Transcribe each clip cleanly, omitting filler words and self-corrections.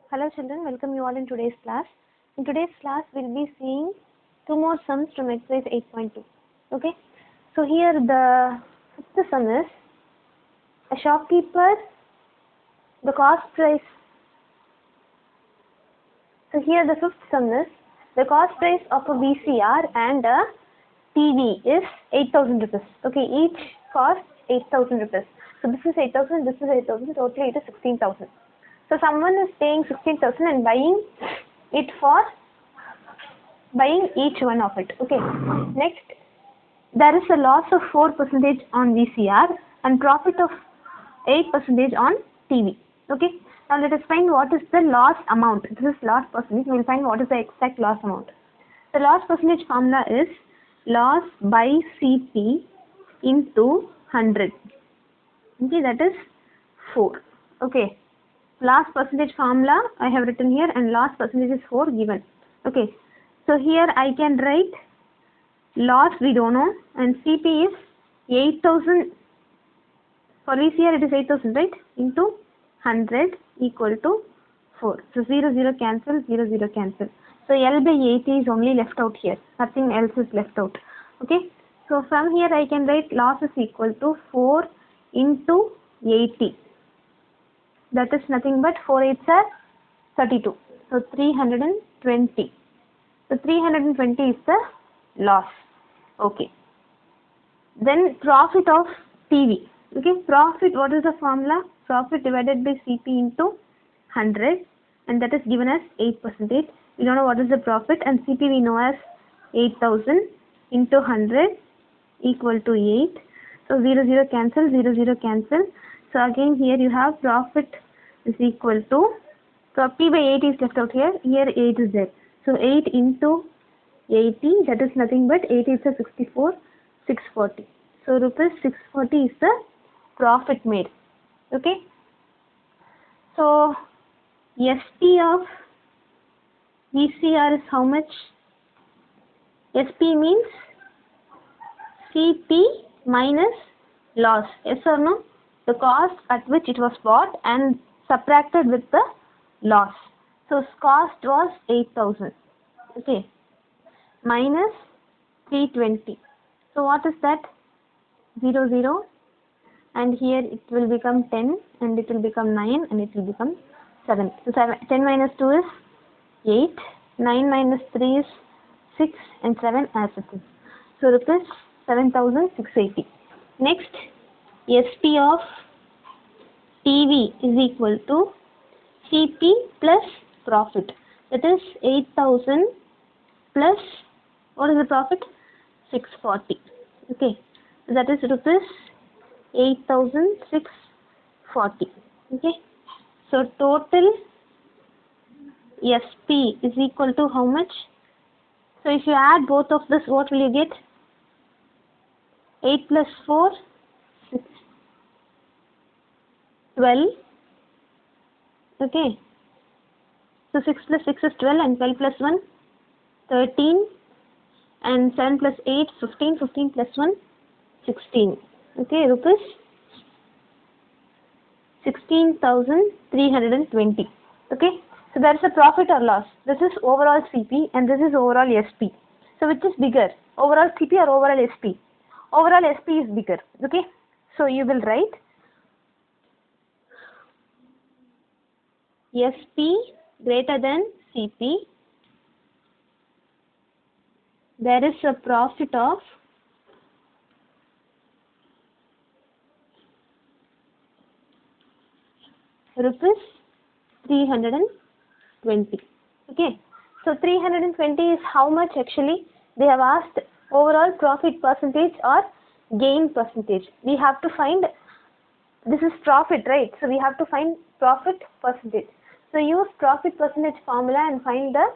Hello children, welcome you all in today's class. In today's class, we'll be seeing two more sums from exercise 8.2. Okay, so here the fifth sum is a shopkeeper, the cost price. So here the fifth sum is the cost price of a VCR and a TV is 8,000 rupees. Okay, each costs 8,000 rupees. So this is 8,000, this is 8,000, totally it is 16,000. So someone is paying 16,000 and buying it for buying each one of it. Okay. Next, there is a loss of 4% on VCR and profit of 8% on TV. Okay. Now let us find what is the loss amount. This is loss percentage. We will find what is the exact loss amount. The loss percentage formula is loss by CP into 100. Okay, that is 4. Okay. Loss percentage formula I have written here and loss percentage is 4 given. Okay, so here I can write loss we don't know and CP is 8,000. For VCR it is 8,000, right, into 100 equal to 4. So 0 0 cancel, 0 0 cancel. So L by 80 is only left out here, nothing else is left out. Okay, so from here I can write loss is equal to 4 into 80. That is nothing but 4 8s are 32. So 320. So 320 is the loss. Okay. Then profit of TV. Okay. Profit, what is the formula? Profit divided by CP into 100 and that is given as 8%. We don't know what is the profit and CP we know as 8,000 into 100 equal to 8. So 0 0 cancel, 0 0 cancel. So again here you have profit is equal to, so P by 8 is left out here, here 8 is there. So 8 into 80, that is nothing but 8 is a 64, 640. So rupees 640 is the profit made. Okay. So SP of VCR is how much? SP means CP minus loss. Yes or no? The cost at which it was bought and subtracted with the loss. So cost was 8,000. Okay. Minus 320. So what is that? 0 0 and here it will become 10 and it will become 9 and it will become 7. So 10 minus 2 is 8, 9 minus 3 is 6 and 7 as it is. So rupees 7,680. Next, SP of TV is equal to CP plus profit. That is 8,000 plus, what is the profit? 640. Okay. So that is rupees 8,640. Okay. So total SP is equal to how much? So if you add both of this, what will you get? 8 plus 4, 6. 12. Okay. So 6 plus 6 is 12 and 12 plus 1, 13 and 7 plus 8, 15, 15 plus 1, 16. Okay, rupees 16,320. Okay. So there is a profit or loss. This is overall CP and this is overall SP. So which is bigger? Overall CP or overall SP? Overall SP is bigger. Okay. So you will write SP greater than CP, there is a profit of rupees 320. Okay, so 320 is how much actually? They have asked overall profit percentage or gain percentage. We have to find, this is profit, right? So we have to find profit percentage. So use profit percentage formula and find the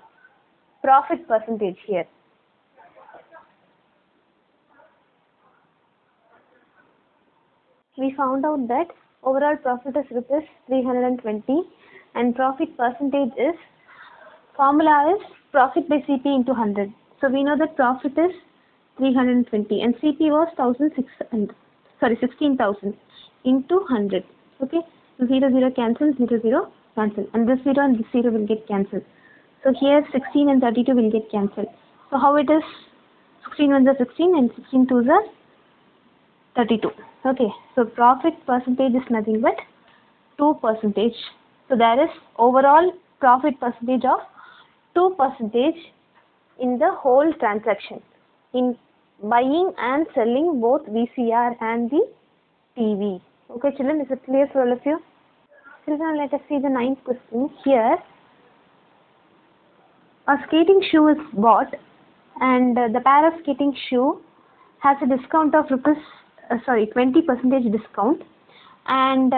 profit percentage here. We found out that overall profit is rupees 320 and profit percentage is, formula is profit by CP into 100. So we know that profit is 320 and CP was 16,000 into 100. Okay, 0 0 cancel, 0 0 cancel, and this 0 and this 0 will get cancelled. So here 16 and 32 will get cancelled. So how it is? 16 ones are 16 and 16 twos are 32. Okay, so profit percentage is nothing but 2%. So there is overall profit percentage of 2% in the whole transaction in buying and selling both VCR and the TV. Okay children, is it clear for all of you? Children, let us see the 9th question. Here a skating shoe is bought and the pair of skating shoe has a discount of 20% discount, and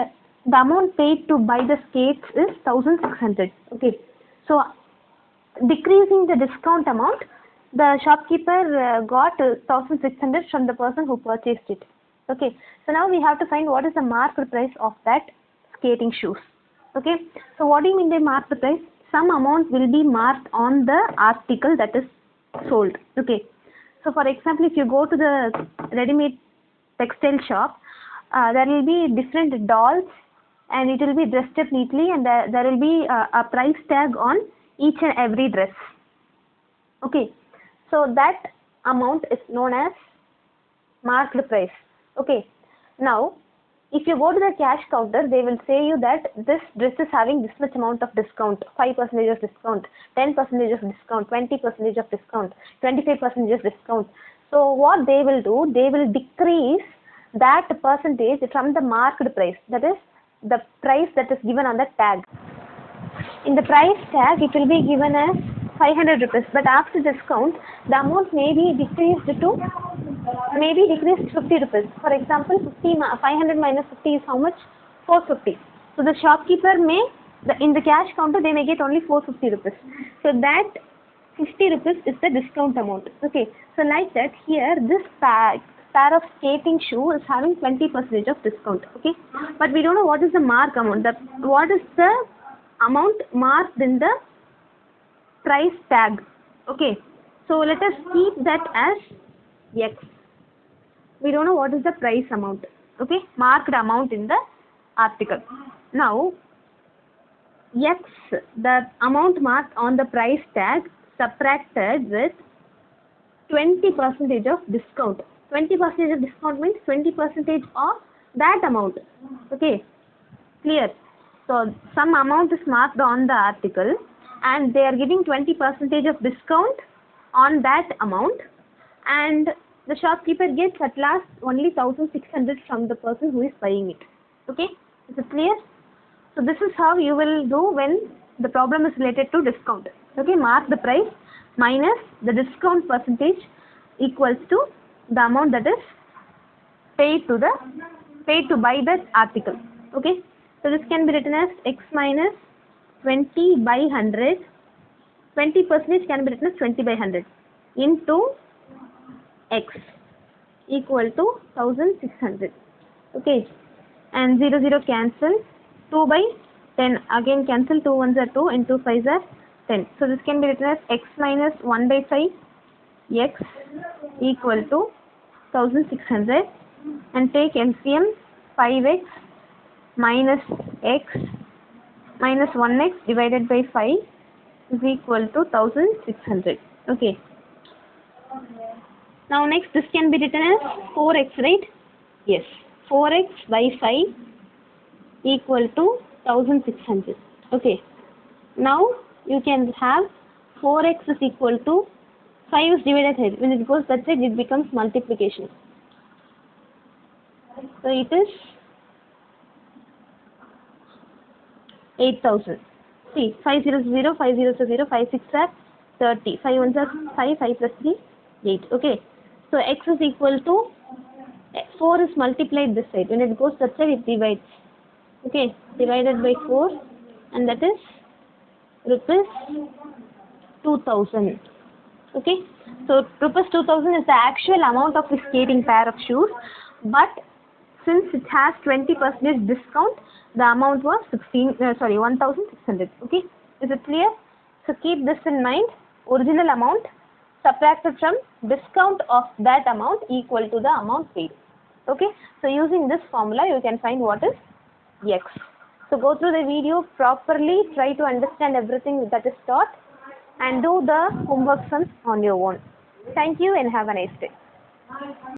the amount paid to buy the skates is 1600. Okay, so decreasing the discount amount, the shopkeeper got 1600 from the person who purchased it. Okay, so now we have to find what is the marked price of that skating shoes. Okay, so what do you mean by marked price? Some amount will be marked on the article that is sold. Okay, so for example, if you go to the ready-made textile shop, there will be different dolls and it will be dressed up neatly, and there will be a price tag on each and every dress. Okay, so that amount is known as marked price. Okay, now if you go to the cash counter, they will say you that this dress is having this much amount of discount, 5% of discount, 10% of discount, 20% of discount, 25% of discount. So what they will do, they will decrease that percentage from the marked price, that is the price that is given on the tag. In the price tag, it will be given as 500 rupees, but after discount, the amount may be decreased to 50 rupees. For example, 500 minus 50 is how much? 450. So the shopkeeper may, in the cash counter, they may get only 450 rupees. So that 50 rupees is the discount amount. Okay, so like that, here this pair of skating shoe is having 20% of discount. Okay, but we don't know what is the mark amount. What is the amount marked in the price tag? Okay, so let us keep that as X. We don't know what is the price amount. Okay, marked amount in the article. Now X, the amount marked on the price tag, subtracted with 20% of discount. 20% of discount means 20% of that amount. Okay, clear? So some amount is marked on the article and they are giving 20% of discount on that amount, and the shopkeeper gets at last only 1600 from the person who is buying it. Okay, is it clear? So this is how you will do when the problem is related to discount. Okay, mark the price minus the discount percentage equals to the amount that is paid to buy that article. Okay, so this can be written as X minus 20 by 100. 20% can be written as 20 by 100 into X equal to 1600. Okay, and 0 0 cancel, 2 by 10 again cancel, 2 ones are 2 and 2 5s are 10. So this can be written as X minus 1 by 5 X equal to 1600, and take LCM. 5x minus x minus 1x divided by 5 is equal to 1600. Okay, now next this can be written as 4x, right? Yes, 4x by 5 equal to 1600. Okay, now you can have 4x is equal to 5 is divided here. When it goes that side, it becomes multiplication. So it is 8000. See, 5 0 0, 5 0 0, 5 6 are 30. 5 1s are 5, 5 plus 3, 8. Okay, so x is equal to 4 is multiplied this side. When it goes that side, it divides. Okay, divided by 4, and that is rupees 2000. Okay, so rupees 2000 is the actual amount of the skating pair of shoes, but since it has 20% discount, the amount was 1600. Okay, is it clear? So keep this in mind. Original amount subtracted from discount of that amount equal to the amount paid. Okay, so using this formula you can find what is X. So go through the video properly, try to understand everything that is taught, and do the homework sums on your own. Thank you and have a nice day.